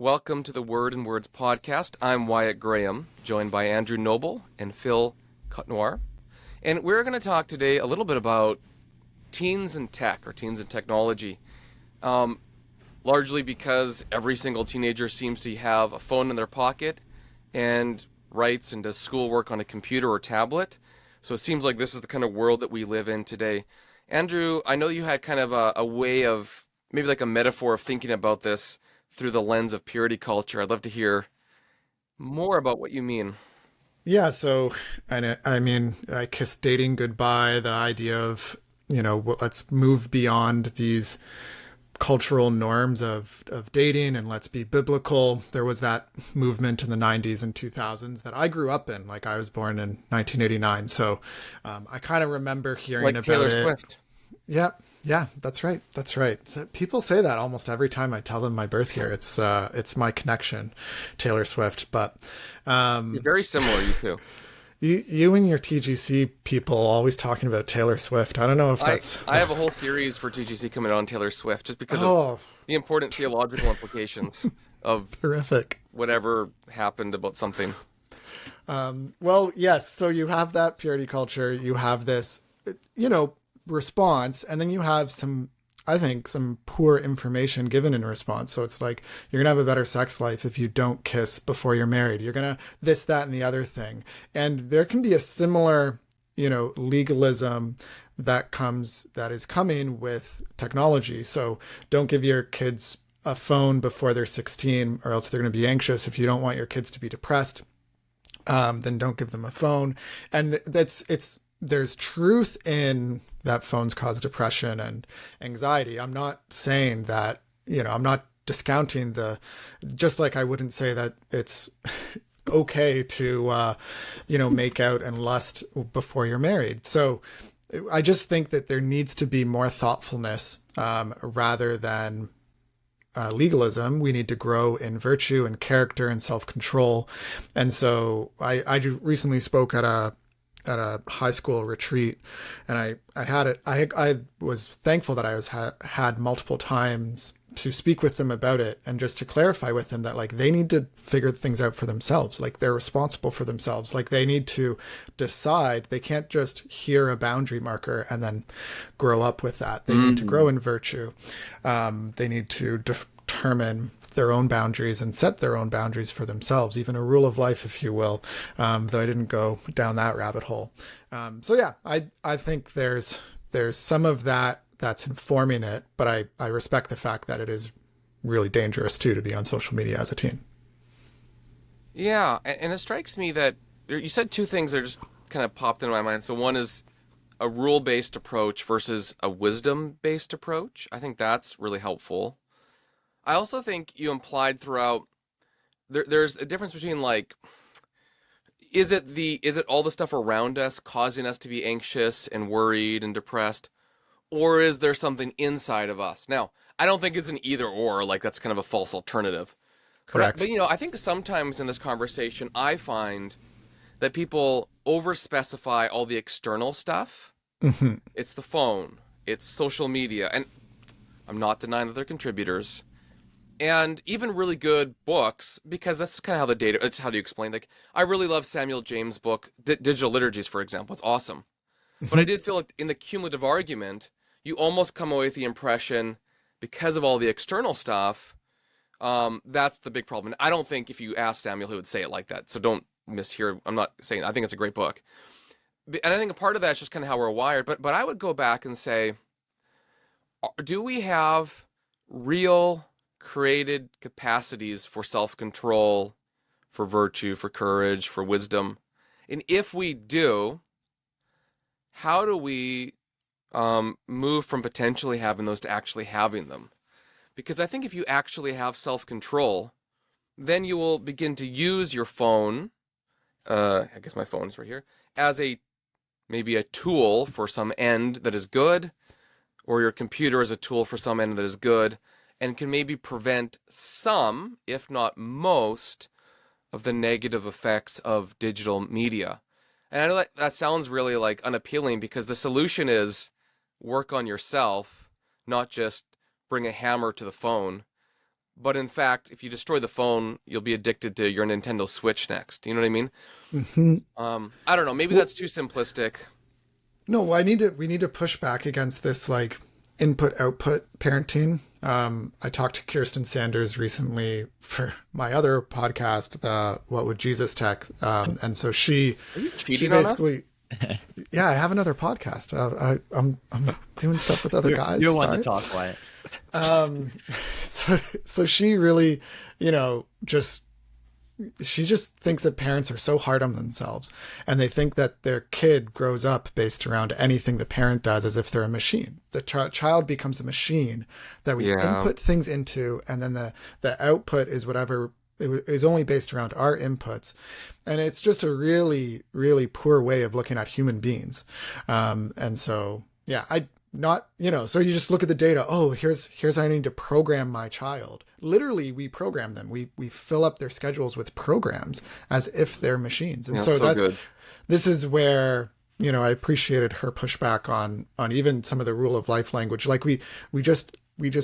Welcome to the Word and Words podcast. I'm Wyatt Graham, joined by Andrew Noble and Phil Cotnoir. And we're going to talk today a little bit about teens and tech, or teens and technology. Largely because every single teenager seems to have a phone in their pocket and writes and does schoolwork on a computer or tablet. So it seems like this is the kind of world that we live in today. Andrew, I know you had kind of a way of, maybe like a metaphor of thinking about this through the lens of purity culture. I'd love to hear more about what you mean. Yeah, so I kiss dating goodbye, the idea of, let's move beyond these cultural norms of dating and let's be biblical. There was that movement in the 90s and 2000s that I grew up in. Like, I was born in 1989. So I kind of remember hearing Like about Taylor it. Swift. Yeah, yeah, that's right. That's right. So people say that almost every time I tell them my birth year. It's my connection, Taylor Swift. But You're very similar, you two. you and your TGC people always talking about Taylor Swift. I don't know if that's. I have a whole series for TGC coming out on Taylor Swift just because of Oh, the important theological implications of terrific. whatever happened about something. Well, yes. So you have that purity culture. You have this, response, and then you have I think, some poor information given in response. So it's like, you're going to have a better sex life if you don't kiss before you're married. You're going to this, that, and the other thing. And there can be a similar, legalism that is coming with technology. So don't give your kids a phone before they're 16, or else they're going to be anxious. If you don't want your kids to be depressed, then don't give them a phone. And there's truth in that phones cause depression and anxiety. I'm not saying that, I'm not discounting just like I wouldn't say that it's okay to, make out and lust before you're married. So I just think that there needs to be more thoughtfulness, rather than legalism. We need to grow in virtue and character and self-control. And so I recently spoke at a high school retreat, and I was thankful that I had multiple times to speak with them about it, and just to clarify with them that, like, they need to figure things out for themselves. Like, they're responsible for themselves. Like, they need to decide. They can't just hear a boundary marker and then grow up with that. They need to grow in virtue. They need to determine their own boundaries and set their own boundaries for themselves, even a rule of life, if you will, though I didn't go down that rabbit hole. So yeah, I think there's some of that's informing it, but I respect the fact that it is really dangerous too to be on social media as a teen. Yeah, and it strikes me that you said two things that just kind of popped into my mind. So one is a rule-based approach versus a wisdom-based approach. I think that's really helpful. I also think you implied throughout there's a difference between, like, is it all the stuff around us causing us to be anxious and worried and depressed, or is there something inside of us? Now, I don't think it's an either or, like that's kind of a false alternative. Correct. But I think sometimes in this conversation I find that people overspecify all the external stuff. Mm-hmm. It's the phone, it's social media, and I'm not denying that they're contributors. And even really good books, because that's kind of how it's how do you explain, like, I really love Samuel James' book, Digital Liturgies, for example. It's awesome. But I did feel like in the cumulative argument, you almost come away with the impression, because of all the external stuff, that's the big problem. I don't think if you ask Samuel, he would say it like that. So don't mishear. I'm not saying, I think it's a great book. And I think a part of that is just kind of how we're wired. But I would go back and say, do we have real created capacities for self-control, for virtue, for courage, for wisdom? And if we do, how do we move from potentially having those to actually having them? Because I think if you actually have self-control, then you will begin to use your phone, I guess my phone is right here, as maybe a tool for some end that is good, or your computer as a tool for some end that is good, and can maybe prevent some, if not most, of the negative effects of digital media. And I know that sounds really, like, unappealing, because the solution is work on yourself, not just bring a hammer to the phone. but in fact, if you destroy the phone, you'll be addicted to your Nintendo Switch next. You know what I mean? Hmm. I don't know. Maybe Well, that's too simplistic. no, we need to push back against this like input output parenting. I talked to Kirsten Sanders recently for my other podcast, the What Would Jesus Tech, and so Are you she cheating on us? basically, yeah, I have another podcast. I'm doing stuff with other guys. You're one to Sorry. talk, Wyatt. Um, so she really, you know, just she just thinks that parents are so hard on themselves, and they think that their kid grows up based around anything the parent does, as if they're a machine. The child becomes a machine that we Yeah. input things into, and then the output is whatever is only based around our inputs. And it's just a really, really poor way of looking at human beings. And so, yeah, I not, you know, so you just look at the data. Oh, here's how I need to program my child. Literally, we program them. We fill up their schedules with programs as if they're machines. And Yeah, so so good. this is where, you know, I appreciated her pushback on even some of the rule of life language. Like we just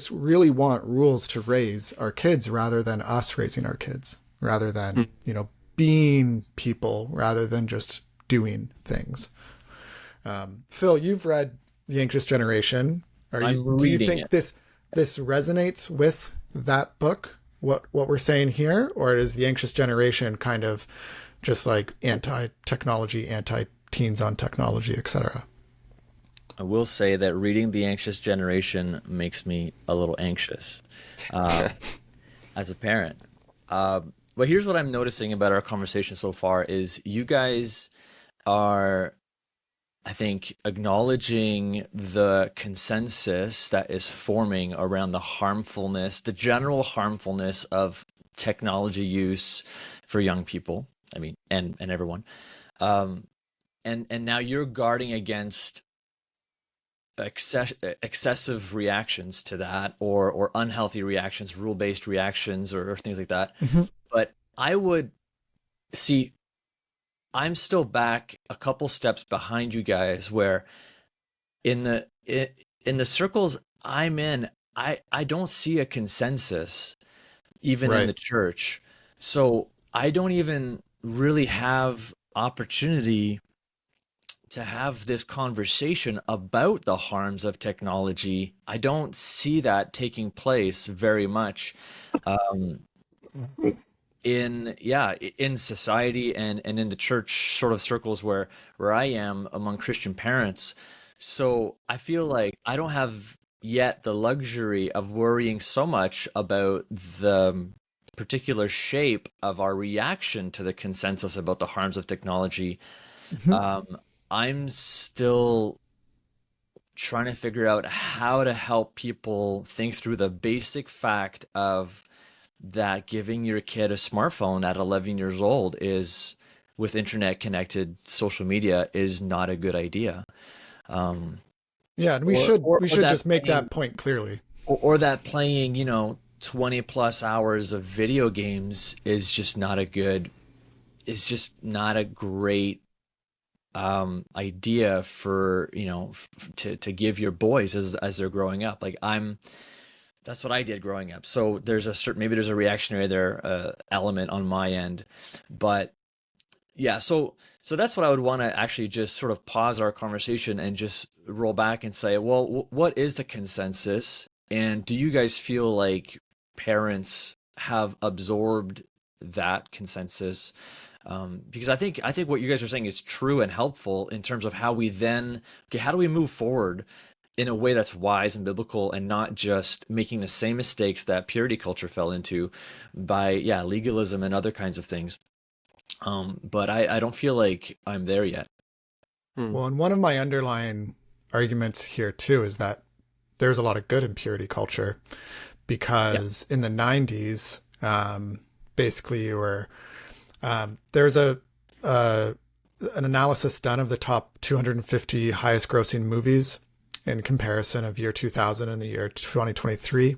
really want rules to raise our kids rather than us raising our kids, rather than, you know, being people rather than just doing things. Phil, you've read The Anxious Generation. Do you reading think it. this resonates with that book? What we're saying here, or is The Anxious Generation kind of just like anti-technology, anti-teens on technology, etc.? I will say that reading The Anxious Generation makes me a little anxious as a parent. But here's what I'm noticing about our conversation so far is you guys are, I think, acknowledging the consensus that is forming around the harmfulness, the general harmfulness of technology use for young people. I mean, and everyone. And now you're guarding against excessive reactions to that, or unhealthy reactions, rule-based reactions, or things like that. Mm-hmm. But I would see, I'm still back a couple steps behind you guys, where in the circles I'm in, I don't see a consensus even in Right. the church. So I don't even really have opportunity to have this conversation about the harms of technology. I don't see that taking place very much in society and in the church sort of circles where I am among Christian parents. So I feel like I don't have yet the luxury of worrying so much about the particular shape of our reaction to the consensus about the harms of technology. Mm-hmm. um, I'm still trying to figure out how to help people think through the basic fact of that giving your kid a smartphone at 11 years old is, with internet connected social media, is not a good idea. Um, Yeah, and or we should that just make playing, that point clearly. or that playing, 20 plus hours of video games is just not a good, is just not a great idea for to give your boys as they're growing up. Like that's what I did growing up. So there's a certain, maybe there's a reactionary there element on my end, but yeah. So that's what I would want to actually just sort of pause our conversation and just roll back and say, well, what is the consensus, and do you guys feel like parents have absorbed that consensus? Because I think what you guys are saying is true and helpful in terms of how we then, okay, how do we move forward in a way that's wise and biblical, and not just making the same mistakes that purity culture fell into by legalism and other kinds of things. But I don't feel like I'm there yet. Well, and one of my underlying arguments here too is that there's a lot of good in purity culture, because in the 90s, basically you were there's an analysis done of the top 250 highest grossing movies in comparison of year 2000 and the year 2023.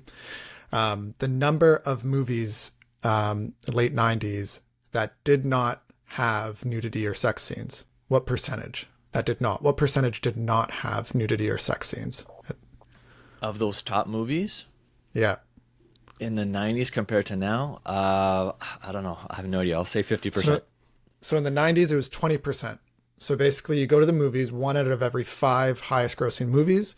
The number of movies late 90s that did not have nudity or sex scenes. What percentage? What percentage did not have nudity or sex scenes? Of those top movies, Yeah. In the 90s compared to now, I don't know. I have no idea. I'll say 50%. So, so in the 90s, it was 20%. So basically, you go to the movies, one out of every five highest grossing movies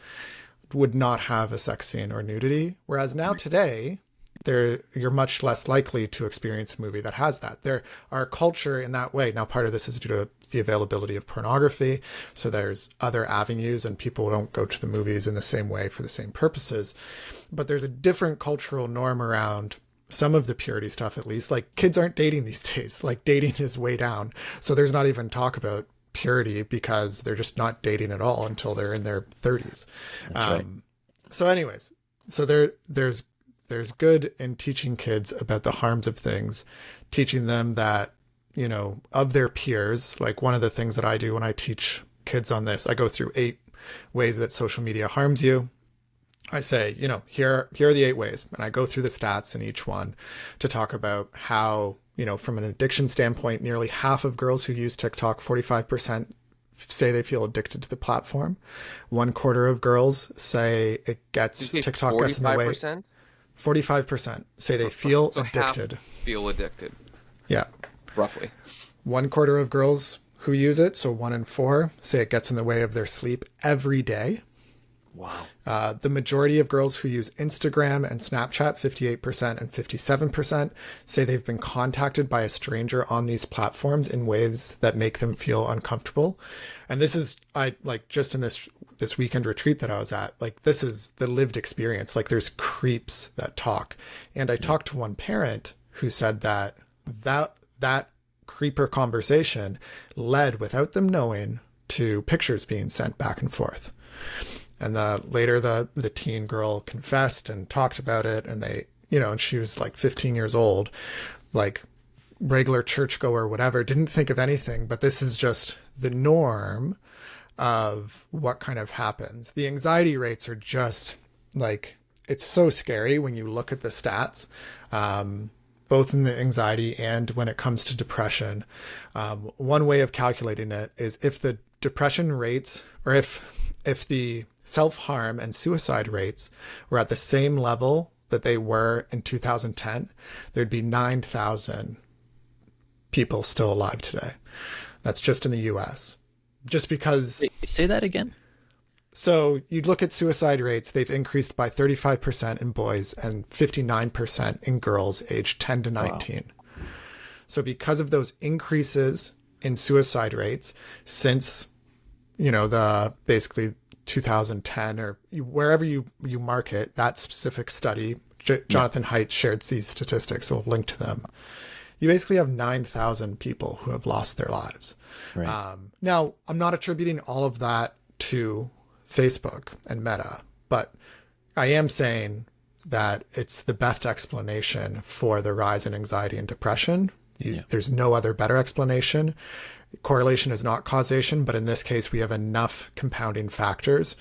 would not have a sex scene or nudity. Whereas now today, you're much less likely to experience a movie that has that. There our culture in that way. Now, part of this is due to the availability of pornography. So there's other avenues and people don't go to the movies in the same way for the same purposes. But there's a different cultural norm around some of the purity stuff, at least. Like, kids aren't dating these days. Like, dating is way down. So there's not even talk about purity because they're just not dating at all until they're in their 30s. That's right. So anyways, so there's good in teaching kids about the harms of things, teaching them that, you know, of their peers. Like, one of the things that I do when I teach kids on this, I go through 8 ways that social media harms you. I say, you know, here are the 8 ways. And I go through the stats in each one to talk about how, you know, from an addiction standpoint, nearly half of girls who use TikTok, 45%, say they feel addicted to the platform. 1/4 of girls say TikTok gets in the way. 45%? 45% say they feel So addicted. half feel addicted, Yeah. roughly. 1/4 of girls who use it, so 1 in 4, say it gets in the way of their sleep every day. Wow. The majority of girls who use Instagram and Snapchat, 58% and 57%, say they've been contacted by a stranger on these platforms in ways that make them feel uncomfortable. And this is, just in this weekend retreat that I was at, like, this is the lived experience. Like, there's creeps that talk. And I talked to one parent who said that creeper conversation led, without them knowing, to pictures being sent back and forth. And later the teen girl confessed and talked about it. And they, you know, and she was like 15 years old, like regular churchgoer, whatever, didn't think of anything. But this is just the norm of what kind of happens. The anxiety rates are just like, it's so scary when you look at the stats, both in the anxiety and when it comes to depression. One way of calculating it is if the depression rates, or if the self-harm and suicide rates were at the same level that they were in 2010, there'd be 9,000 people still alive today. That's just in the US. Just because... Say that again? So you'd look at suicide rates, they've increased by 35% in boys and 59% in girls aged 10 to 19. Wow. So because of those increases in suicide rates since, you know, the basically 2010 or wherever you mark it, that specific study, Jonathan Haidt shared these statistics, so we'll link to them. You basically have 9,000 people who have lost their lives. Right. Now, I'm not attributing all of that to Facebook and Meta, but I am saying that it's the best explanation for the rise in anxiety and depression. There's no other better explanation. Correlation is not causation, but in this case, we have enough compounding factors.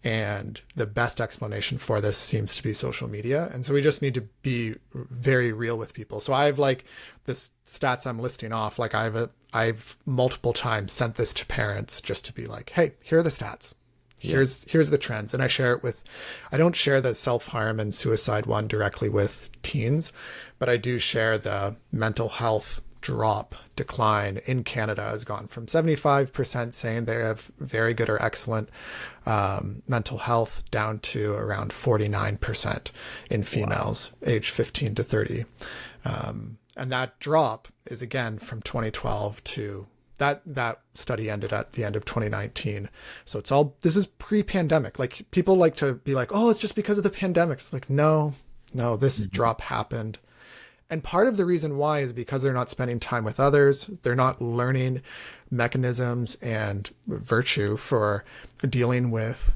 And the best explanation for this seems to be social media. And so we just need to be very real with people. So I've like this stats I'm listing off, like I've multiple times sent this to parents just to be like, hey, here are the stats. Here's the trends. And I share it with, I don't share the self-harm and suicide one directly with teens, but I do share the mental health decline in Canada has gone from 75% saying they have very good or excellent mental health down to around 49% in females aged 15 to 30. And that drop is again from 2012 to that study ended at the end of 2019. So this is pre-pandemic. Like, people like to be like, oh, it's just because of the pandemic. It's like, no, this drop happened. And part of the reason why is because they're not spending time with others. They're not learning mechanisms and virtue for dealing with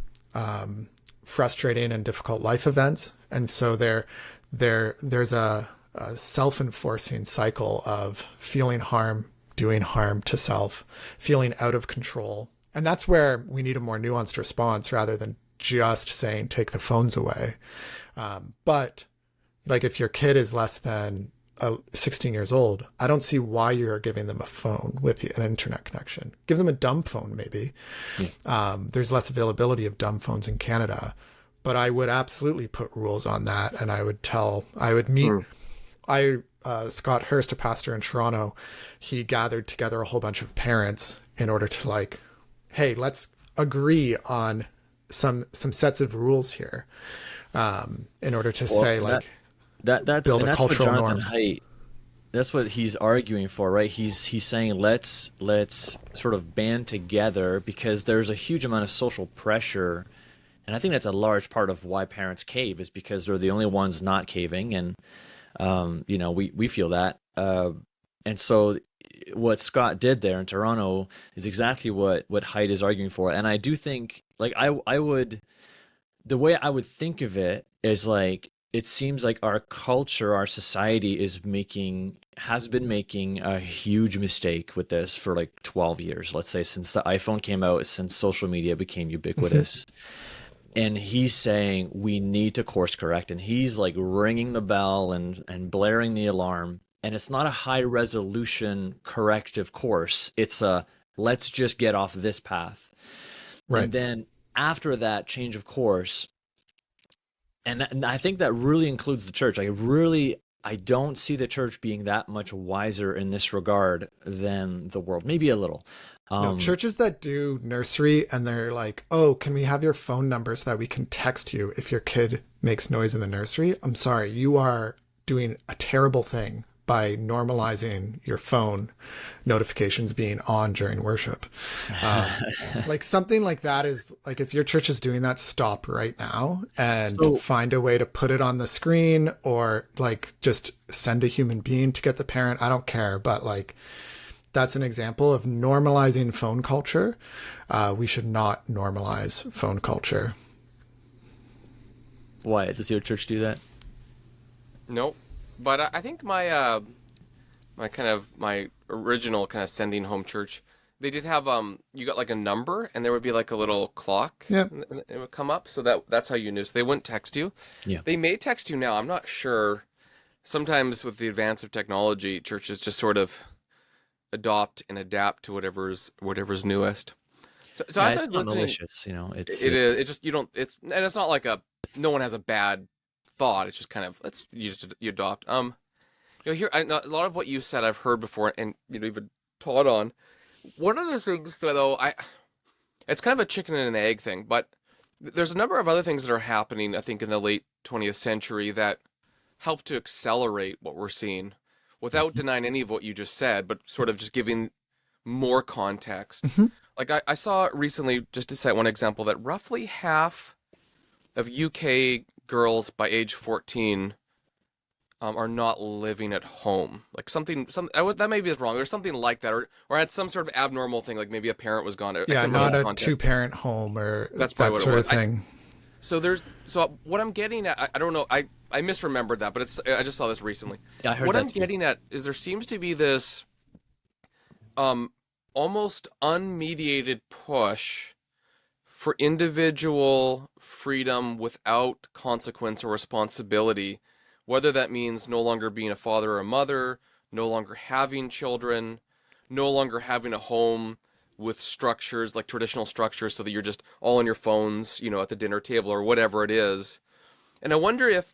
frustrating and difficult life events. And so there's a self-enforcing cycle of feeling harm, doing harm to self, feeling out of control. And that's where we need a more nuanced response rather than just saying, take the phones away. But like, if your kid is less than 16 years old, I don't see why you're giving them a phone with an internet connection. Give them a dumb phone, maybe. There's less availability of dumb phones in Canada, but I would absolutely put rules on that. And I would meet, Mm. Scott Hurst, a pastor in Toronto, he gathered together a whole bunch of parents in order to like, hey, let's agree on some sets of rules here, in order to Well, say like that's build and a that's what cultural Jonathan norm. Haidt, that's what he's arguing for, right? He's saying let's sort of band together because there's a huge amount of social pressure, and I think that's a large part of why parents cave is because they're the only ones not caving, and we feel that, and so what Scott did there in Toronto is exactly what Haidt is arguing for, and I do think like I would the way I would think of it is like it seems like our culture, our society has been making a huge mistake with this for like 12 years, let's say, since the iPhone came out, since social media became ubiquitous. And he's saying we need to course correct, and he's like ringing the bell and blaring the alarm. And it's not a high resolution corrective course. It's a let's just get off this path. Right. And then after that change of course, and I think that really includes the church. I don't see the church being that much wiser in this regard than the world. Maybe a little. No, churches that do nursery and they're like, oh, can we have your phone number so that we can text you if your kid makes noise in the nursery? I'm sorry, you are doing a terrible thing by normalizing your phone notifications being on during worship. Like something like that is like, if your church is doing that, stop right now and So find a way to put it on the screen, or like just send a human being to get the parent. I don't care, but like, that's an example of normalizing phone culture. We should not normalize phone culture. Wyatt, does your church do that? Nope. But I think my original kind of sending home church, they did have you got like a number and there would be like a little clock Yep. and it would come up, so that's how you knew. So they wouldn't text you. Yeah. They may text you now. I'm not sure. Sometimes with the advance of technology, churches just sort of adopt and adapt to whatever's newest. So Yeah, as I it's was not listening, malicious, it's it is. It just you don't. And it's not like no one has a bad thought. It's just kind of you adopt. Here a lot of what you said I've heard before, and even taught on. One of the things though, it's kind of a chicken and an egg thing, but there's a number of other things that are happening. I think in the late 20th century that help to accelerate what we're seeing, without denying any of what you just said, but sort of just giving more context. Mm-hmm. Like I saw recently, just to cite one example, that roughly half of UK girls by age 14 are not living at home. Like that maybe is wrong. There's something like that, or had some sort of abnormal thing, like maybe a parent was gone. I Yeah, couldn't remember not the a context. two-parent home or That's that probably what it sort of was. thing. So what I'm getting at, I don't know, I misremembered that, but I just saw this recently. Yeah, I heard What that I'm too. getting at is there seems to be this almost unmediated push for individual freedom without consequence or responsibility, whether that means no longer being a father or a mother, no longer having children, no longer having a home with structures like traditional structures so that you're just all on your phones, at the dinner table or whatever it is. And I wonder if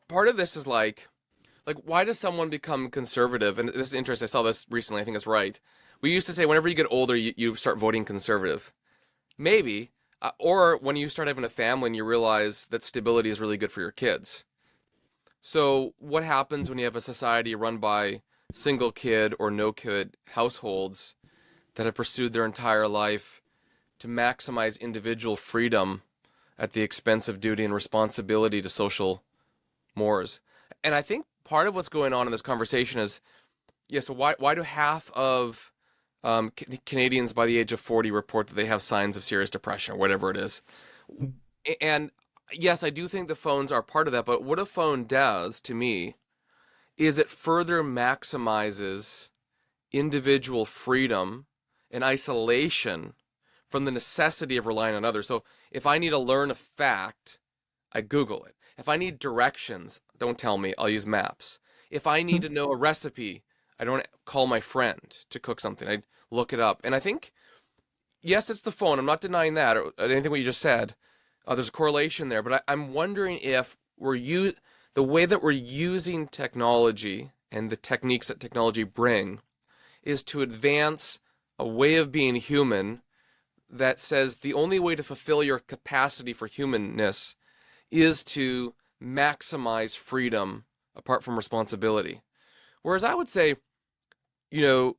part of this is like why does someone become conservative? And this is interesting. I saw this recently. I think it's right. We used to say whenever you get older, you start voting conservative. Maybe. Or when you start having a family and you realize that stability is really good for your kids. So what happens when you have a society run by single kid or no kid households that have pursued their entire life to maximize individual freedom at the expense of duty and responsibility to social mores? And I think part of what's going on in this conversation is, so why do half of Canadians by the age of 40 report that they have signs of serious depression or whatever it is? And yes, I do think the phones are part of that, but what a phone does to me is it further maximizes individual freedom and isolation from the necessity of relying on others. So if I need to learn a fact, I Google it. If I need directions, don't tell me, I'll use maps. If I need to know a recipe, I don't call my friend to cook something. I look it up. And I think, yes, it's the phone. I'm not denying that or anything what you just said. there's a correlation there, but I'm wondering if the way that we're using technology and the techniques that technology bring is to advance a way of being human that says the only way to fulfill your capacity for humanness is to maximize freedom apart from responsibility. Whereas I would say, to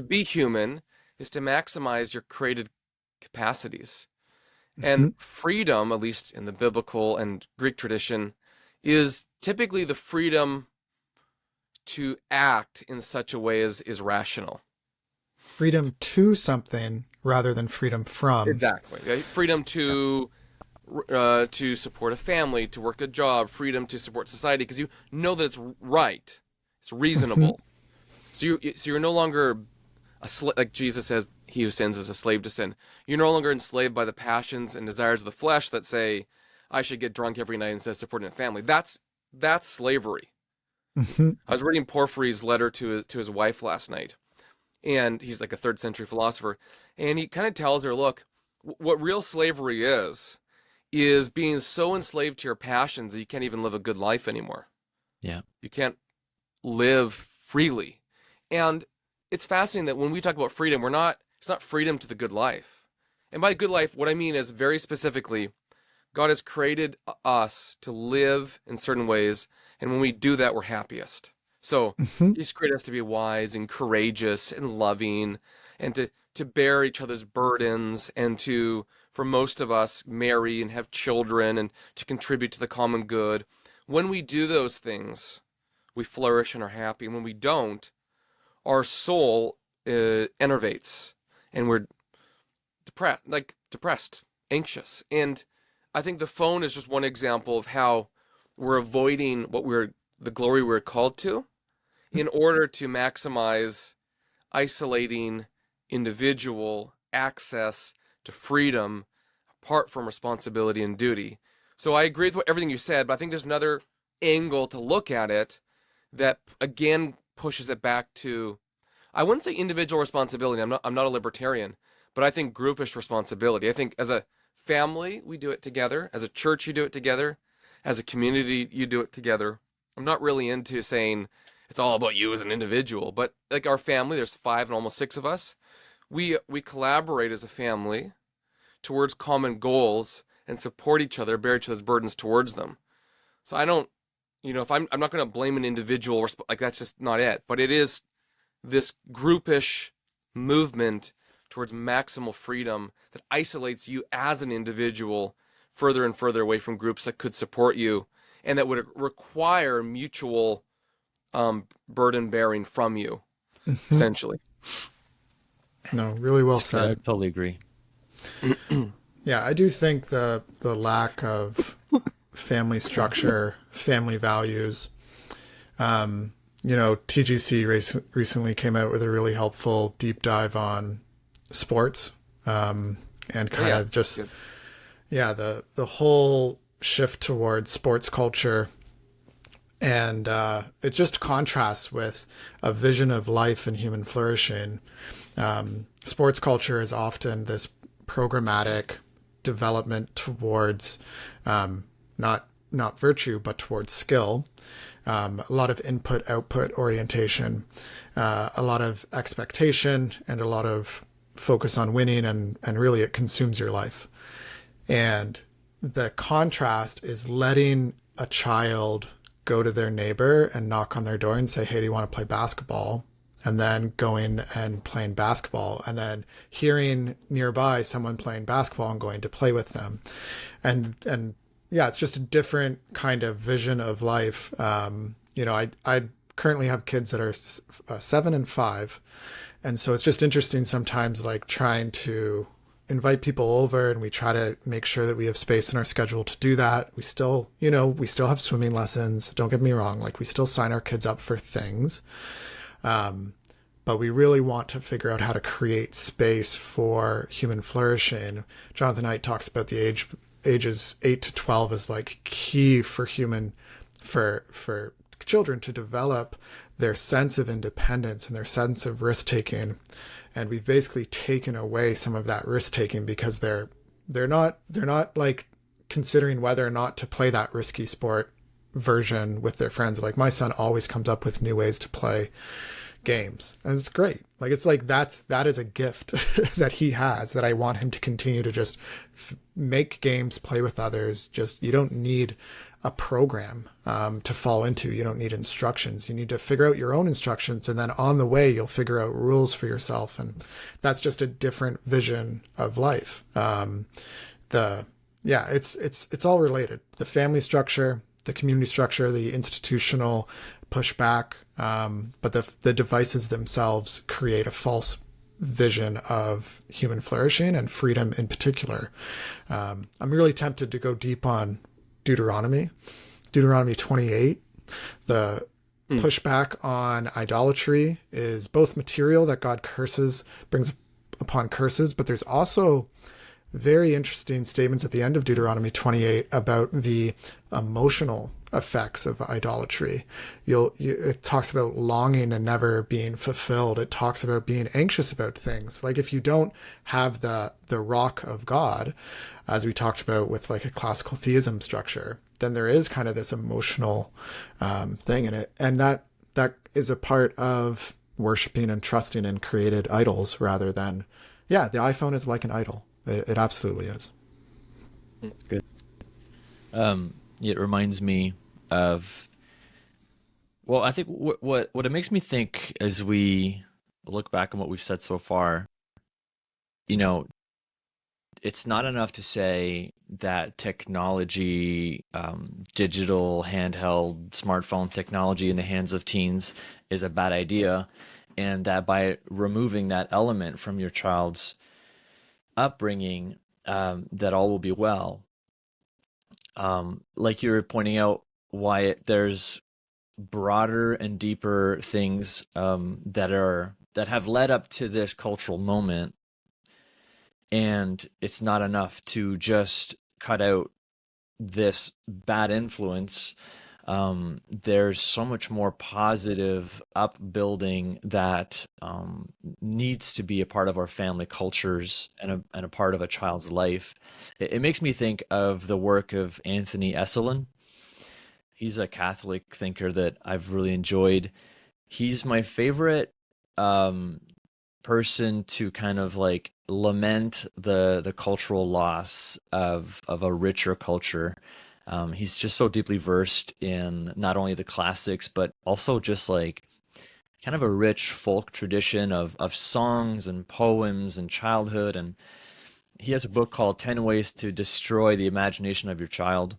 be human is to maximize your created capacities. And freedom, at least in the biblical and Greek tradition, is typically the freedom to act in such a way as is rational. Freedom to something rather than freedom from. Exactly. Right? Freedom to support a family, to work a job, freedom to support society, because you know that it's right, it's reasonable. So you're no longer a like Jesus says, he who sins is a slave to sin. You're no longer enslaved by the passions and desires of the flesh that say, I should get drunk every night instead of supporting a family. That's slavery. I was reading Porphyry's letter to his wife last night, and he's like a 3rd century philosopher, and he kind of tells her, look, what real slavery is being so enslaved to your passions that you can't even live a good life anymore. Yeah. You can't live freely. And it's fascinating that when we talk about freedom, it's not freedom to the good life. And by good life, what I mean is very specifically, God has created us to live in certain ways, and when we do that, we're happiest. So he's created us to be wise and courageous and loving, and to bear each other's burdens, and to, for most of us, marry and have children, and to contribute to the common good. When we do those things, we flourish and are happy. And when we don't, our soul enervates, and we're depressed, anxious. And I think the phone is just one example of how we're avoiding the glory we're called to in order to maximize isolating individual access to freedom apart from responsibility and duty. So I agree with everything you said, but I think there's another angle to look at it that again pushes it back to, I wouldn't say individual responsibility. I'm not a libertarian, but I think groupish responsibility. I think as a family, we do it together. As a church, you do it together. As a community, you do it together. I'm not really into saying it's all about you as an individual, but like our family, there's 5 and almost 6 of us. We collaborate as a family towards common goals and support each other, bear each other's burdens towards them. So I don't, if I'm not going to blame an individual, like that's just not it. But it is this groupish movement towards maximal freedom that isolates you as an individual further and further away from groups that could support you, and that would require mutual burden bearing from you, essentially. No, really well said. I totally agree. Yeah, I do think the lack of family structure, family values. TGC recently came out with a really helpful deep dive on sports, and kind of just, the whole shift towards sports culture. And it just contrasts with a vision of life and human flourishing. Sports culture is often this programmatic development towards not virtue, but towards skill. A lot of input-output orientation, a lot of expectation, and a lot of focus on winning, and really it consumes your life. And the contrast is letting a child go to their neighbor and knock on their door and say, hey, do you want to play basketball? And then going and playing basketball, and then hearing nearby someone playing basketball and going to play with them. And yeah, it's just a different kind of vision of life. I currently have kids that are 7 and 5. And so it's just interesting sometimes, like trying to invite people over, and we try to make sure that we have space in our schedule to do that. We still have swimming lessons. Don't get me wrong. Like we still sign our kids up for things. But we really want to figure out how to create space for human flourishing. Jonathan Haidt talks about the ages 8 to 12 is like key for children to develop their sense of independence and their sense of risk taking. And we've basically taken away some of that risk taking because they're they're not like considering whether or not to play that risky sport version with their friends. Like my son always comes up with new ways to play games, and it's great. Like it's like that is a gift that he has, that I want him to continue to just make games, play with others. Just, you don't need a program to fall into. You don't need instructions. You need to figure out your own instructions, and then on the way you'll figure out rules for yourself. And that's just a different vision of life. It's all related. The family structure, the community structure, the institutional pushback, but the devices themselves create a false vision of human flourishing and freedom in particular. I'm really tempted to go deep on Deuteronomy 28. The pushback on idolatry is both material, that God brings upon curses, but there's also very interesting statements at the end of Deuteronomy 28 about the emotional effects of idolatry. It talks about longing and never being fulfilled. It talks about being anxious about things. Like if you don't have the rock of God, as we talked about with like a classical theism structure, then there is kind of this emotional thing in it. And that is a part of worshiping and trusting in created idols rather than, the iPhone is like an idol. It absolutely is. Good. It reminds me of, well, I think what it makes me think as we look back on what we've said so far, it's not enough to say that technology, digital, handheld, smartphone technology in the hands of teens is a bad idea, and that by removing that element from your child's upbringing, that all will be well. Like you were pointing out, Wyatt, there's broader and deeper things that have led up to this cultural moment, and it's not enough to just cut out this bad influence. There's so much more positive upbuilding that needs to be a part of our family cultures and a part of a child's life. It makes me think of the work of Anthony Esolen. He's a Catholic thinker that I've really enjoyed. He's my favorite person to kind of like lament the cultural loss of a richer culture. He's just so deeply versed in not only the classics, but also just like kind of a rich folk tradition of songs and poems and childhood. And he has a book called 10 Ways to Destroy the Imagination of Your Child.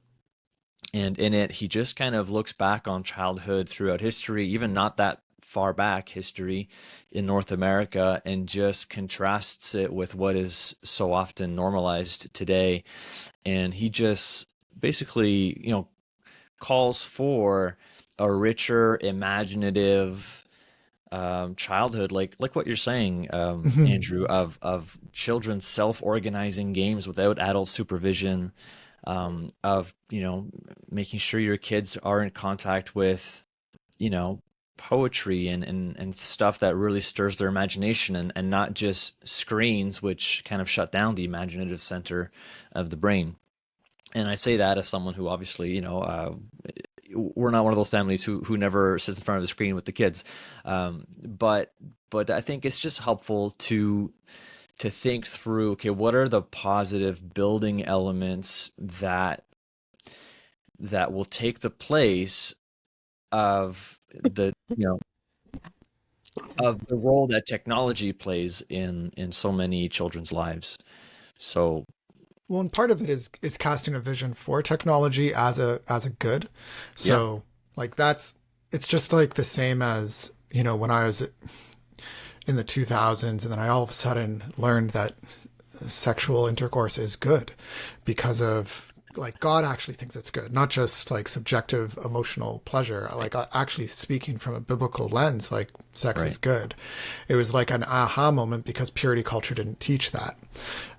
And in it, he just kind of looks back on childhood throughout history, even not that far back history in North America, and just contrasts it with what is so often normalized today. And he just basically, calls for a richer, imaginative childhood, like what you're saying, Andrew, of children self-organizing games without adult supervision, of making sure your kids are in contact with poetry and stuff that really stirs their imagination, and not just screens, which kind of shut down the imaginative center of the brain. And I say that as someone who obviously, we're not one of those families who never sits in front of the screen with the kids. But I think it's just helpful to think through, okay, what are the positive building elements that will take the place of the of the role that technology plays in so many children's lives. So, well, and part of it is casting a vision for technology as a good. So like it's just like the same as, when I was in the 2000s, and then I all of a sudden learned that sexual intercourse is good because of, like, God actually thinks it's good, not just like subjective emotional pleasure, like actually speaking from a biblical lens, like sex is good. It was like an aha moment because purity culture didn't teach that,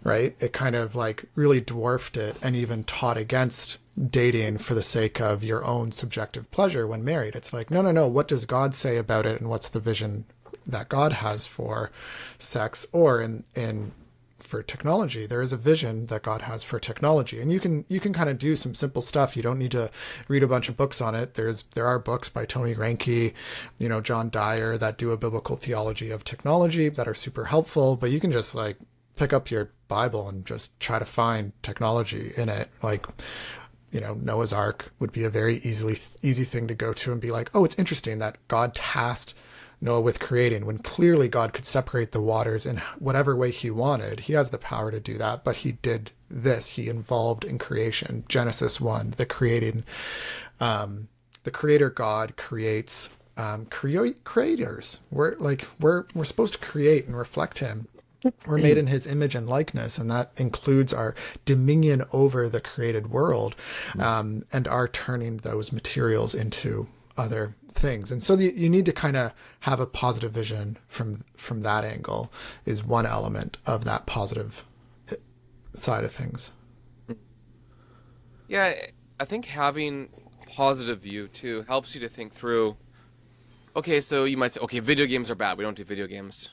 right? It kind of like really dwarfed it and even taught against dating for the sake of your own subjective pleasure when married. It's like, no, what does God say about it, and what's the vision that God has for sex? Or in technology. There is a vision that God has for technology, and you can kind of do some simple stuff. You don't need to read a bunch of books on it. There are books by Tony Reinke, John Dyer, that do a biblical theology of technology that are super helpful. But you can just like pick up your Bible and just try to find technology in it. Like, Noah's Ark would be a very easy thing to go to and be like, oh, it's interesting that God tasked Noah with creating, when clearly God could separate the waters in whatever way he wanted. He has the power to do that, but he did this. He involved in creation. Genesis 1, the creator God creates creators. We're supposed to create and reflect him. We're made in his image and likeness, and that includes our dominion over the created world, and our turning those materials into other things. And so you need to kind of have a positive vision from that angle, is one element of that positive side of things. Yeah, I think having positive view too helps you to think through, okay, so you might say, okay, video games are bad, we don't do video games.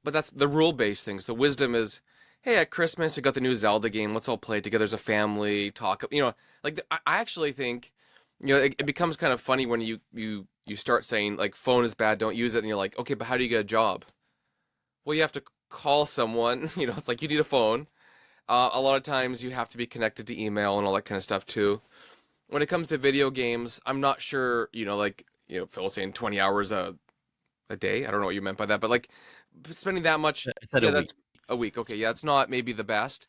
But that's the rule-based thing. So wisdom is, hey, at Christmas we got the new Zelda game, let's all play it together as a family, talk, like I actually think, it becomes kind of funny when you start saying like phone is bad, don't use it, and you're like, okay, but how do you get a job? Well, you have to call someone, it's like you need a phone. A lot of times you have to be connected to email and all that kind of stuff too. When it comes to video games, I'm not sure, Phil was saying 20 hours a day. I don't know what you meant by that, but like spending that much, It's at a week. that's a week. Okay, yeah, it's not maybe the best.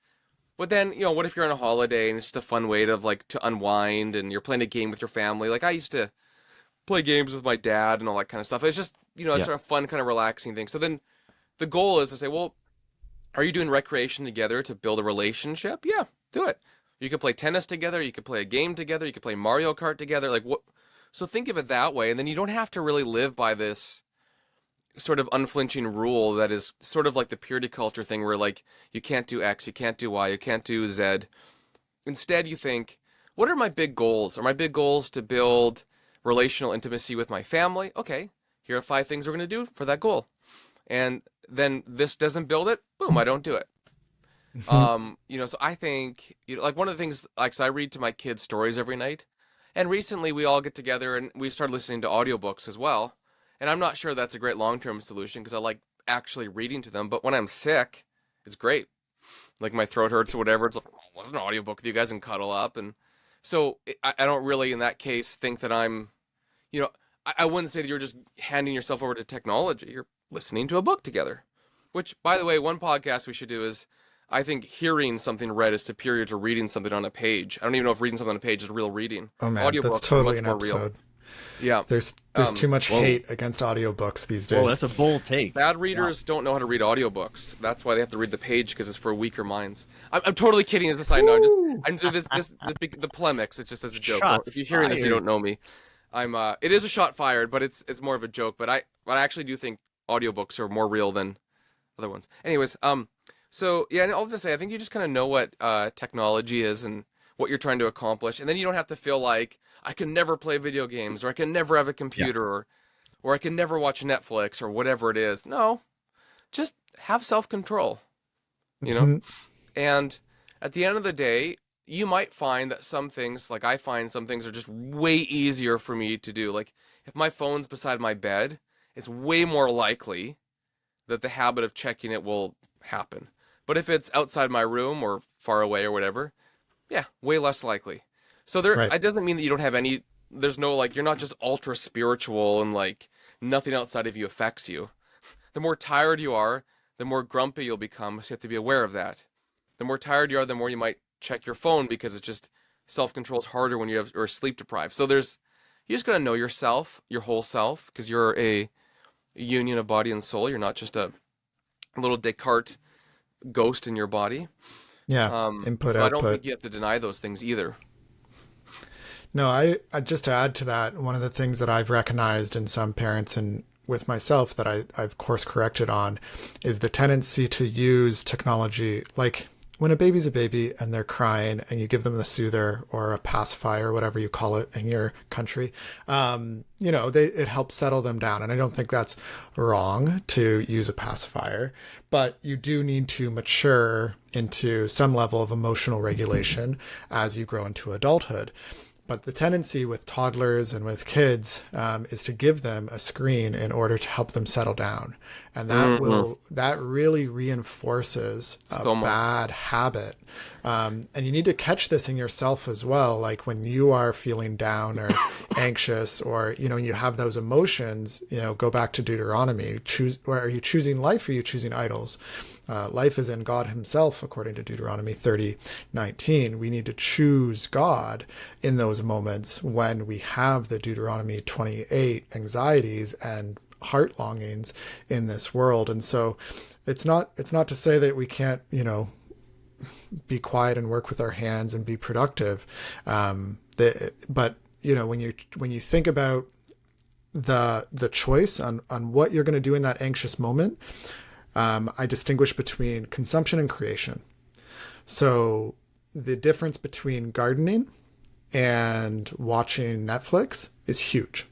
But then, what if you're on a holiday and it's just a fun way to unwind and you're playing a game with your family? Like I used to play games with my dad and all that kind of stuff. It's just, it's sort of fun, kind of relaxing thing. So then the goal is to say, well, are you doing recreation together to build a relationship? Yeah, do it. You could play tennis together. You could play a game together. You could play Mario Kart together. Like what? So think of it that way. And then you don't have to really live by this sort of unflinching rule that is sort of like the purity culture thing where like you can't do X, you can't do Y, you can't do Z. Instead you think, what are my big goals? Are my big goals to build relational intimacy with my family? Okay, here are 5 things we're going to do for that goal. And then this doesn't build it, boom, I don't do it. So I think, like one of the things, like, so I read to my kids stories every night, and recently we all get together and we started listening to audiobooks as well. And I'm not sure that's a great long-term solution because I like actually reading to them. But when I'm sick, it's great. Like my throat hurts or whatever. It's like, oh, what's an audiobook with you guys and cuddle up? And so I don't really, in that case, think that I'm, I wouldn't say that you're just handing yourself over to technology. You're listening to a book together. Which, by the way, one podcast we should do is, I think hearing something read is superior to reading something on a page. I don't even know if reading something on a page is real reading. Oh man, Audiobooks that's totally are an much more episode. real. Yeah. There's too much hate against audiobooks these days. Well, that's a bold take. Bad readers don't know how to read audiobooks. That's why they have to read the page because it's for weaker minds. I'm totally kidding as a side note. I'm the polemics. It's just as a joke. Shots If you're hearing this, you fired. don't know me. It is a shot fired, but it's more of a joke. But I actually do think audiobooks are more real than other ones. Anyways, so yeah, and I'll just say I think you just kind of know what technology is and what you're trying to accomplish, and then you don't have to feel like I can never play video games, or I can never have a computer, or I can never watch Netflix, or whatever it is. No, just have self-control, And at the end of the day, you might find that some things, like I find some things are just way easier for me to do. Like if my phone's beside my bed, it's way more likely that the habit of checking it will happen. But if it's outside my room or far away or whatever, yeah, way less likely. So it doesn't mean that you don't have any, there's no like, you're not just ultra spiritual and like nothing outside of you affects you. The more tired you are, the more grumpy you'll become. So you have to be aware of that. The more tired you are, the more you might check your phone because it's just self-control is harder when you're sleep deprived. So you just got to know yourself, your whole self, because you're a union of body and soul. You're not just a little Descartes ghost in your body. Yeah, input, so output. I don't think you have to deny those things either. No, I just to add to that, one of the things that I've recognized in some parents and with myself that I've course corrected on is the tendency to use technology. Like when a baby's a baby and they're crying and you give them the soother or a pacifier, whatever you call it in your country, it helps settle them down. And I don't think that's wrong to use a pacifier, but you do need to mature into some level of emotional regulation as you grow into adulthood. But the tendency with toddlers and with kids is to give them a screen in order to help them settle down, and that really reinforces a bad habit. And you need to catch this in yourself as well. Like when you are feeling down or anxious, or you have those emotions. Go back to Deuteronomy. Are you choosing life, or are you choosing idols? Life is in God himself, according to Deuteronomy 30:19. We need to choose God in those moments when we have the Deuteronomy 28 anxieties and heart longings in this world. And so it's not to say that we can't, be quiet and work with our hands and be productive. But when you think about the choice on what you're going to do in that anxious moment, I distinguish between consumption and creation. So the difference between gardening and watching Netflix is huge.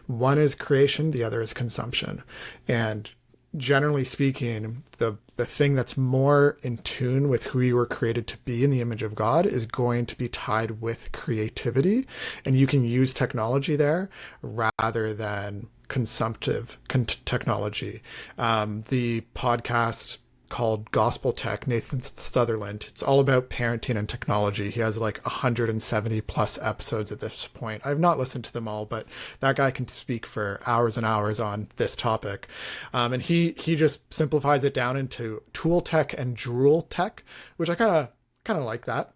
One is creation, the other is consumption. And generally speaking, the thing that's more in tune with who you were created to be in the image of God is going to be tied with creativity. And you can use technology there rather than consumptive technology. The podcast called Gospel Tech, Nathan Sutherland, it's all about parenting and technology. He has like 170 plus episodes at this point. I've not listened to them all, but that guy can speak for hours and hours on this topic. And he just simplifies it down into tool tech and drool tech, which I kind of like that.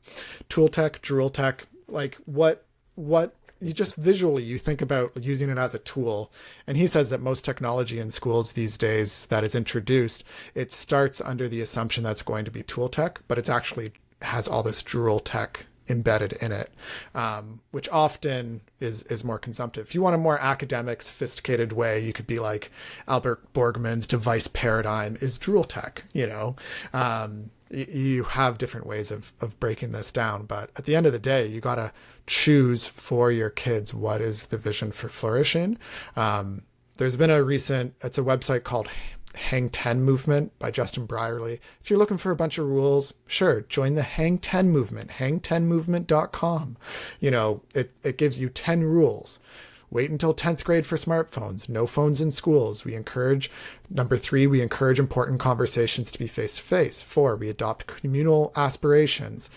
Tool tech, drool tech, like what you just visually, you think about using it as a tool. And he says that most technology in schools these days that is introduced, it starts under the assumption that's going to be tool tech, but it's actually has all this drool tech embedded in it, which often is more consumptive. If you want a more academic, sophisticated way, you could be like Albert Borgman's device paradigm is drool tech, you have different ways of breaking this down. But at the end of the day, you got to choose for your kids what is the vision for flourishing. There's been it's a website called Hang 10 Movement by Justin Brierley. If you're looking for a bunch of rules, sure, join the Hang 10 Movement, hang10movement.com. It gives you 10 rules. Wait until 10th grade for smartphones. No phones in schools. Number 3, we encourage important conversations to be face-to-face. 4, we adopt communal aspirations.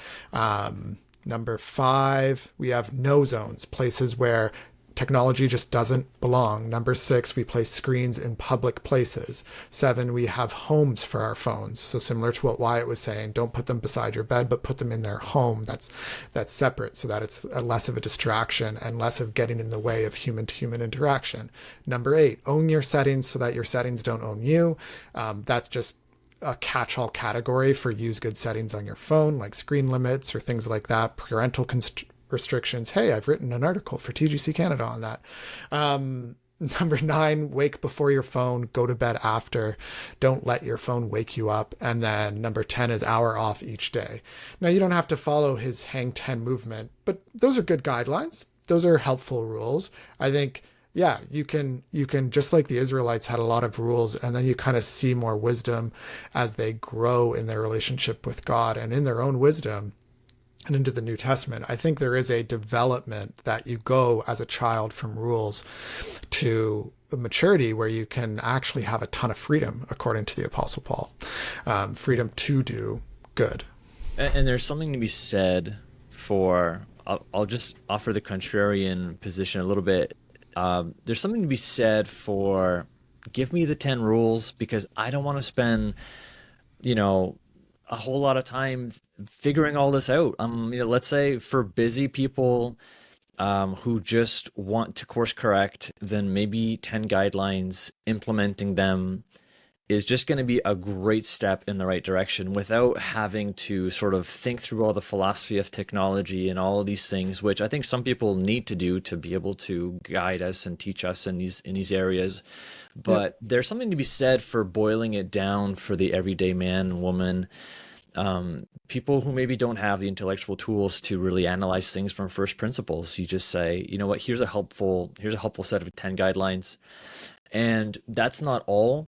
Number 5, we have no zones, places where technology just doesn't belong. Number 6, we place screens in public places. 7, we have homes for our phones. So similar to what Wyatt was saying, don't put them beside your bed, but put them in their home. That's separate, so that it's less of a distraction and less of getting in the way of human-to-human interaction. Number 8, own your settings so that your settings don't own you. That's just a catch-all category for use good settings on your phone, like screen limits or things like that. Parental restrictions. Hey, I've written an article for TGC Canada on that. Number 9, wake before your phone, go to bed after. Don't let your phone wake you up. And then number 10 is hour off each day. Now, you don't have to follow his Hang 10 movement, but those are good guidelines. Those are helpful rules. I think, yeah, you can just like the Israelites had a lot of rules, and then you kind of see more wisdom as they grow in their relationship with God and in their own wisdom. And into the New Testament, I think there is a development that you go as a child from rules to maturity where you can actually have a ton of freedom, according to the Apostle Paul. Freedom to do good. And there's something to be said for, I'll just offer the contrarian position a little bit. There's something to be said for, give me the 10 rules, because I don't want to spend, a whole lot of time figuring all this out. Let's say for busy people who just want to course correct, then maybe 10 guidelines, implementing them is just going to be a great step in the right direction without having to sort of think through all the philosophy of technology and all of these things, which I think some people need to do to be able to guide us and teach us in these areas. But there's something to be said for boiling it down for the everyday man and woman, people who maybe don't have the intellectual tools to really analyze things from first principles. You just say, you know what, here's a helpful set of 10 guidelines. And that's not all,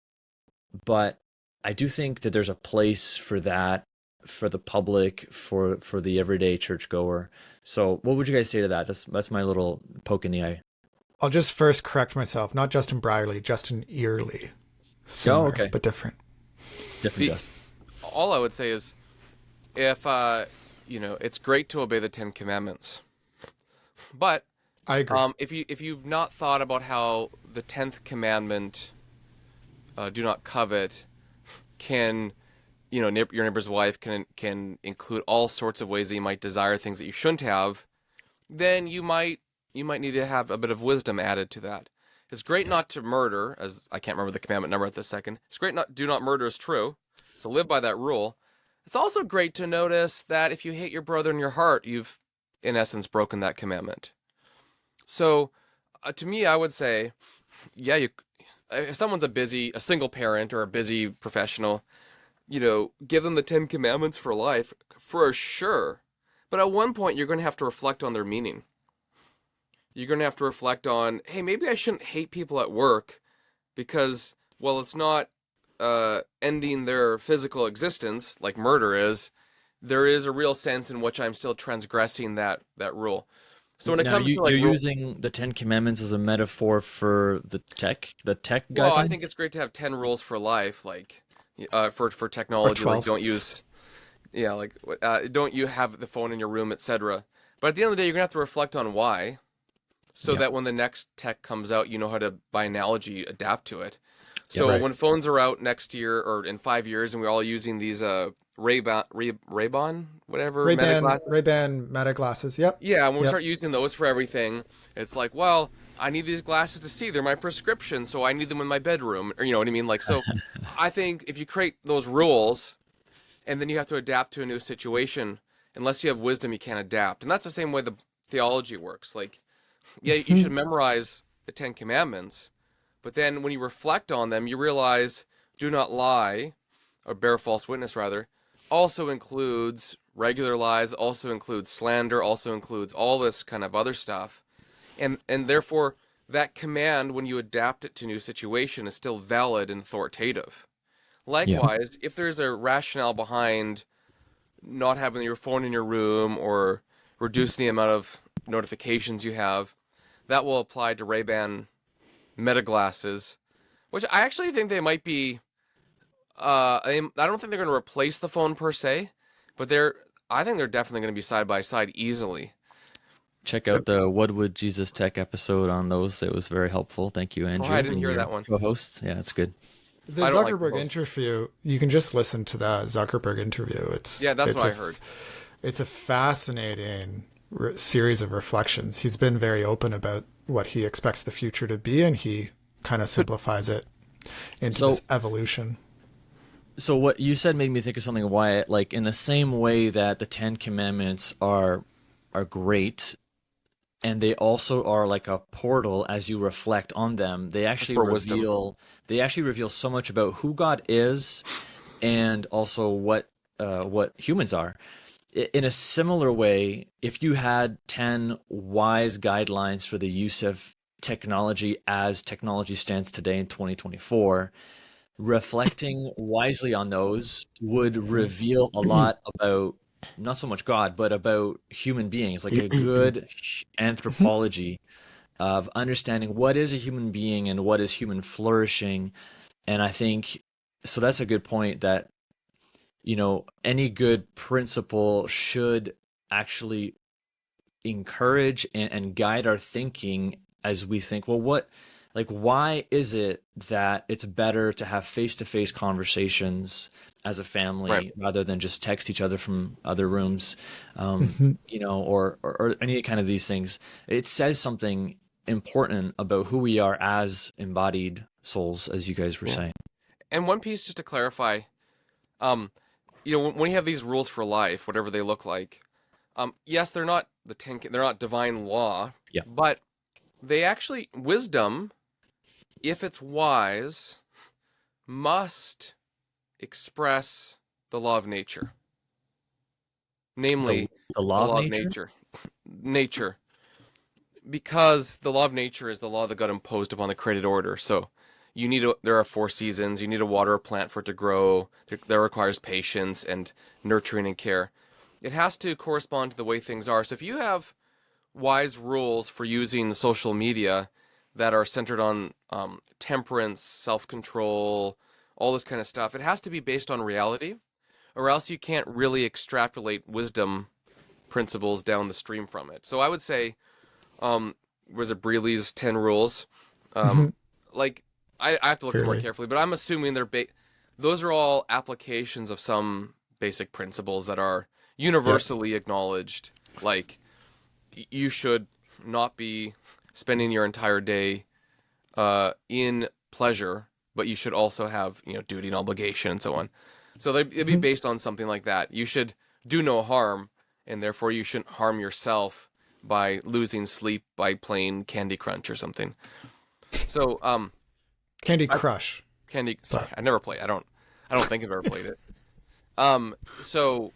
but I do think that there's a place for that, for the public, for the everyday churchgoer. So what would you guys say to that? That's my little poke in the eye. I'll just first correct myself. Not Justin Brierly, Justin Early. Similar, okay. but different. Different Justin. All I would say is, if it's great to obey the 10 Commandments, but I agree. if you've not thought about how the 10th commandment, do not covet, can, your neighbor's wife can include all sorts of ways that you might desire things that you shouldn't have, then you might need to have a bit of wisdom added to that. It's great not to murder, as I can't remember the commandment number at this second. It's great do not murder is true, so live by that rule. It's also great to notice that if you hate your brother in your heart, you've, in essence, broken that commandment. So, to me, I would say, yeah, if someone's a single parent or a busy professional, give them the 10 Commandments for life, for sure. But at one point, you're going to have to reflect on their meaning. You're going to have to reflect on, hey, maybe I shouldn't hate people at work because, well, it's not ending their physical existence like murder is. There is a real sense in which I'm still transgressing that rule. So when it comes to you're using the 10 Commandments as a metaphor for the tech guidelines? Well, I think it's great to have 10 rules for life, like for technology, like don't use, don't you have the phone in your room, etc. But at the end of the day, you're gonna have to reflect on why, so that when the next tech comes out, you know how to, by analogy, adapt to it. So when phones are out next year or in 5 years, and we're all using these Ray-Ban, whatever, Ray-Ban Meta glasses. Yep. Yeah, when we start using those for everything, it's like, well, I need these glasses to see. They're my prescription, so I need them in my bedroom. Or you know what I mean? Like, so I think if you create those rules, and then you have to adapt to a new situation, unless you have wisdom, you can't adapt. And that's the same way the theology works. Like, yeah, you should memorize the 10 Commandments, but then when you reflect on them, you realize do not lie, or bear false witness, rather, also includes regular lies, also includes slander, also includes all this kind of other stuff. And therefore, that command, when you adapt it to a new situation, is still valid and authoritative. Likewise, if there's a rationale behind not having your phone in your room or reducing the amount of notifications you have, that will apply to Ray-Ban Meta glasses, which I actually think they might be. I don't think they're going to replace the phone per se, but I think they're definitely going to be side by side easily. Check out the What Would Jesus Tech episode on those. That was very helpful. Thank you, Andrew. Oh, I didn't hear that one. Co-hosts. Yeah, it's good. The Zuckerberg interview, you can just listen to the Zuckerberg interview. That's what I heard. It's a fascinating series of reflections. He's been very open about what he expects the future to be, and he kind of simplifies it into this evolution. So what you said made me think of something, Wyatt. Like, in the same way that the 10 Commandments are great, and they also are like a portal as you reflect on them. They actually reveal so much about who God is, and also what humans are. In a similar way, if you had 10 wise guidelines for the use of technology as technology stands today in 2024, reflecting wisely on those would reveal a lot about not so much God, but about human beings, like a good anthropology of understanding what is a human being and what is human flourishing. And I think, so that's a good point, that, any good principle should actually encourage and guide our thinking as we think, well, why is it that it's better to have face-to-face conversations as a family rather than just text each other from other rooms, or any kind of these things? It says something important about who we are as embodied souls, as you guys were saying. And one piece just to clarify, when you have these rules for life, whatever they look like, yes, they're not they're not divine law, but they actually, wisdom, if it's wise, must express the law of nature. namely The the law of law of nature? nature. Nature. Because the law of nature is the law that got imposed upon the created order. So there are 4 seasons. You need to water a plant for it to grow. That requires patience and nurturing and care. It has to correspond to the way things are. So if you have wise rules for using social media that are centered on temperance, self-control, all this kind of stuff, it has to be based on reality, or else you can't really extrapolate wisdom principles down the stream from it. So I would say, was it Brealey's 10 rules? Um, like, I have to look at it more Clearly. carefully, but I'm assuming those are all applications of some basic principles that are universally acknowledged. Like, you should not be spending your entire day in pleasure, but you should also have, duty and obligation and so on. So it'd be based on something like that. You should do no harm, and therefore you shouldn't harm yourself by losing sleep by playing Candy Crunch or something. So, Candy Crush. Sorry, I never played. I don't think I've ever played it. So,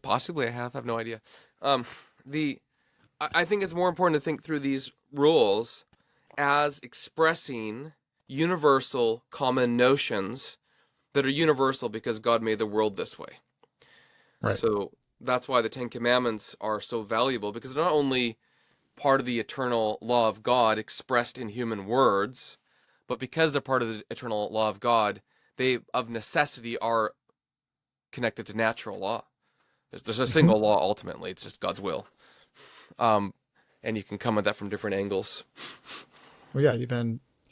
possibly I have no idea. I think it's more important to think through these rules as expressing universal common notions that are universal because God made the world this way. Right. So that's why the 10 Commandments are so valuable, because they're not only part of the eternal law of God expressed in human words, but because they're part of the eternal law of God, they of necessity are connected to natural law. There's a single law ultimately, it's just God's will. And you can come at that from different angles. Well, yeah,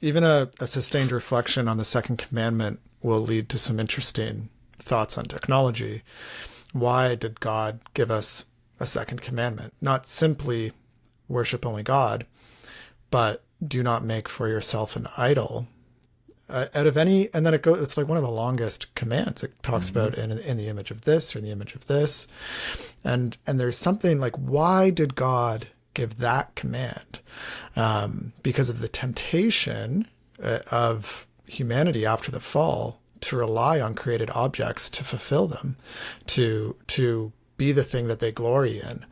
even a sustained reflection on the second commandment will lead to some interesting thoughts on technology. Why did God give us a second commandment? Not simply worship only God, but do not make for yourself an idol out of any. And then it's like one of the longest commands. It talks about in the image of this or in the image of this. And there's something like, why did God give that command? Because of the temptation of humanity after the fall to rely on created objects to fulfill them, to be the thing that they glory in.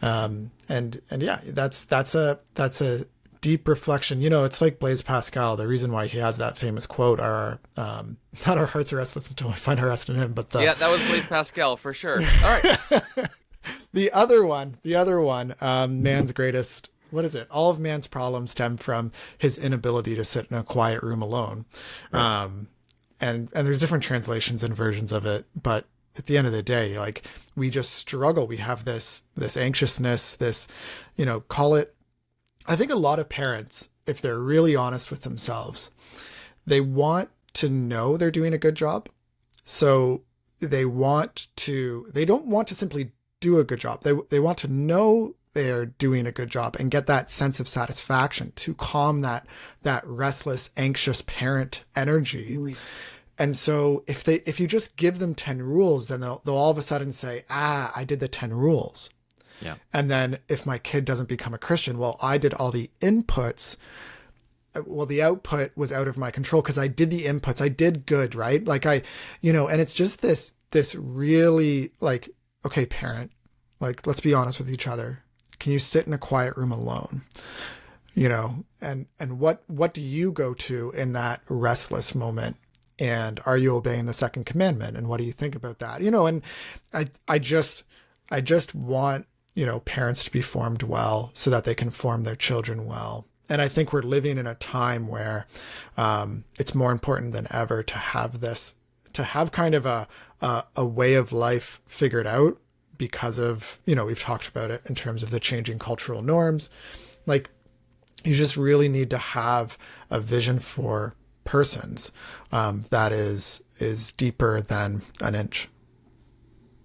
And yeah, that's a deep reflection. It's like Blaise Pascal. The reason why he has that famous quote are, not our hearts are restless until we find our rest in him, but yeah, that was Blaise Pascal for sure. All right. The other one, man's greatest, what is it? All of man's problems stem from his inability to sit in a quiet room alone. Right. And there's different translations and versions of it, but at the end of the day, like, we just struggle. We have this anxiousness, this, call it, I think a lot of parents, if they're really honest with themselves, they want to know they're doing a good job. So they don't want to simply do a good job. They want to know they're doing a good job and get that sense of satisfaction to calm that restless, anxious parent energy. Mm-hmm. And so if you just give them 10 rules, then they'll all of a sudden say, I did the 10 rules. Yeah. And then if my kid doesn't become a Christian, well, I did all the inputs. Well, the output was out of my control because I did the inputs. I did good, right? Like and it's just this really, like, okay, parent, like, let's be honest with each other. Can you sit in a quiet room alone? And what do you go to in that restless moment? And are you obeying the second commandment? And what do you think about that? And I just want, parents to be formed well so that they can form their children well. And I think we're living in a time where it's more important than ever to have kind of a way of life figured out because of, we've talked about it in terms of the changing cultural norms. Like, you just really need to have a vision for persons that is deeper than an inch.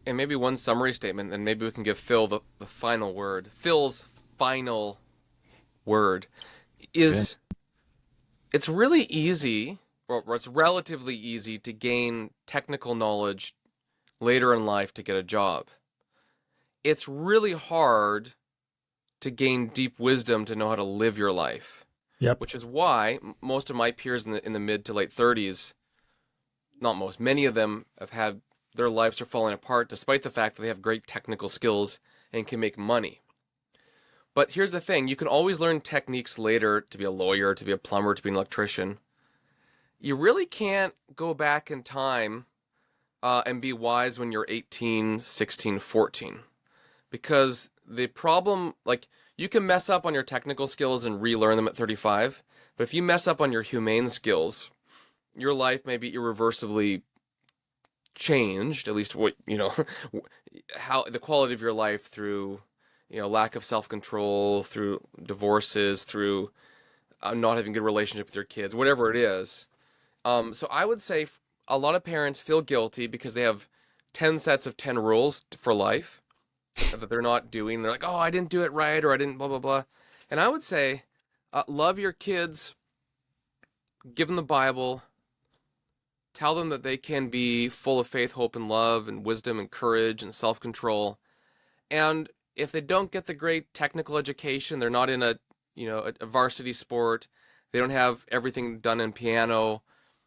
And maybe one summary statement, and maybe we can give Phil the final word. Phil's final word is, it's really easy, or it's relatively easy to gain technical knowledge later in life to get a job. It's really hard to gain deep wisdom to know how to live your life. Yep. Which is why most of my peers in the mid to late 30s, not most, many of them have had their lives are falling apart despite the fact that they have great technical skills and can make money. But here's the thing, you can always learn techniques later to be a lawyer, to be a plumber, to be an electrician. You really can't go back in time and be wise when you're 18, 16, 14. Because the problem, like, you can mess up on your technical skills and relearn them at 35, but if you mess up on your humane skills, your life may be irreversibly changed, at least what, how the quality of your life through, lack of self-control, through divorces, through not having a good relationship with your kids, whatever it is. So I would say a lot of parents feel guilty because they have 10 sets of 10 rules for life that they're not doing. They're like, oh, I didn't do it right, or I didn't blah, blah, blah. And I would say, love your kids, give them the Bible, tell them that they can be full of faith, hope, and love, and wisdom, and courage, and self-control. And if they don't get the great technical education, they're not in a varsity sport, they don't have everything done in piano,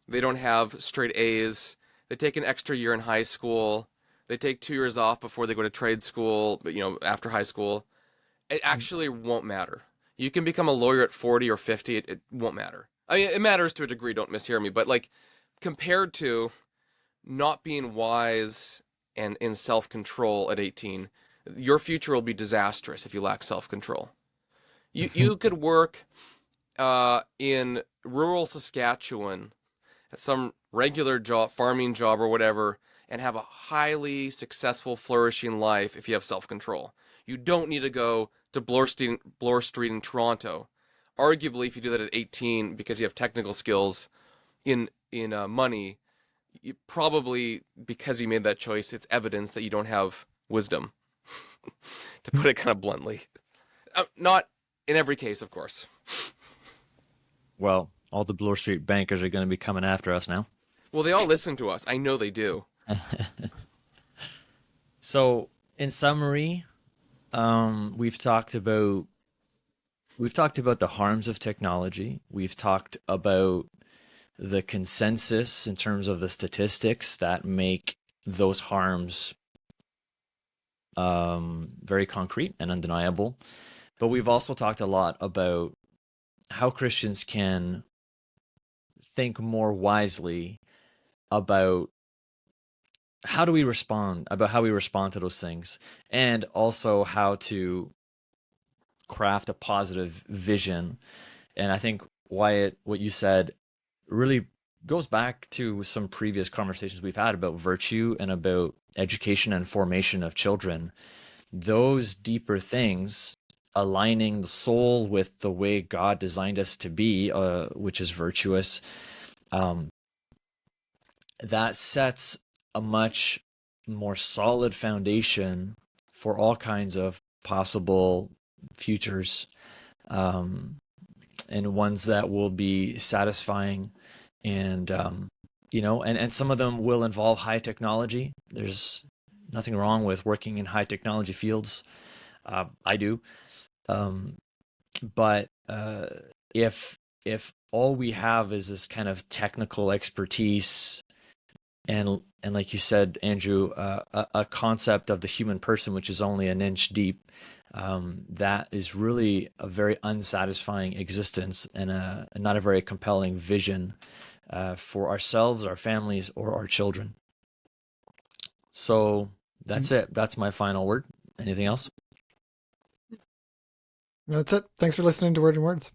they don't have straight A's, they take an extra year in high school, they take 2 years off before they go to trade school, but after high school, it actually won't matter. You can become a lawyer at 40 or 50, it won't matter. I mean, it matters to a degree, don't mishear me, but like, compared to not being wise and in self-control at 18, your future will be disastrous if you lack self-control. You could work in rural Saskatchewan at some regular job, farming job or whatever, and have a highly successful, flourishing life if you have self-control. You don't need to go to Bloor Street in Toronto. Arguably, if you do that at 18 because you have technical skills in money, you probably, because you made that choice, it's evidence that you don't have wisdom, to put it kind of bluntly. Not in every case, of course. Well, all the Bloor Street bankers are going to be coming after us now. Well, they all listen to us. I know they do. So, in summary, we've talked about the harms of technology. We've talked about the consensus in terms of the statistics that make those harms very concrete and undeniable. But we've also talked a lot about how Christians can think more wisely about how we respond to those things, and also how to craft a positive vision. And I think, Wyatt, what you said really goes back to some previous conversations we've had about virtue and about education and formation of children. Those deeper things, aligning the soul with the way God designed us to be, which is virtuous, that sets a much more solid foundation for all kinds of possible futures, and ones that will be satisfying, and and some of them will involve high technology. There's nothing wrong with working in high technology fields. I do. But if all we have is this kind of technical expertise, and like you said, Andrew, a concept of the human person which is only an inch deep, that is really a very unsatisfying existence, and not a very compelling vision for ourselves, our families, or our children. So that's it. That's my final word. Anything else? That's it. Thanks for listening to Word and Words.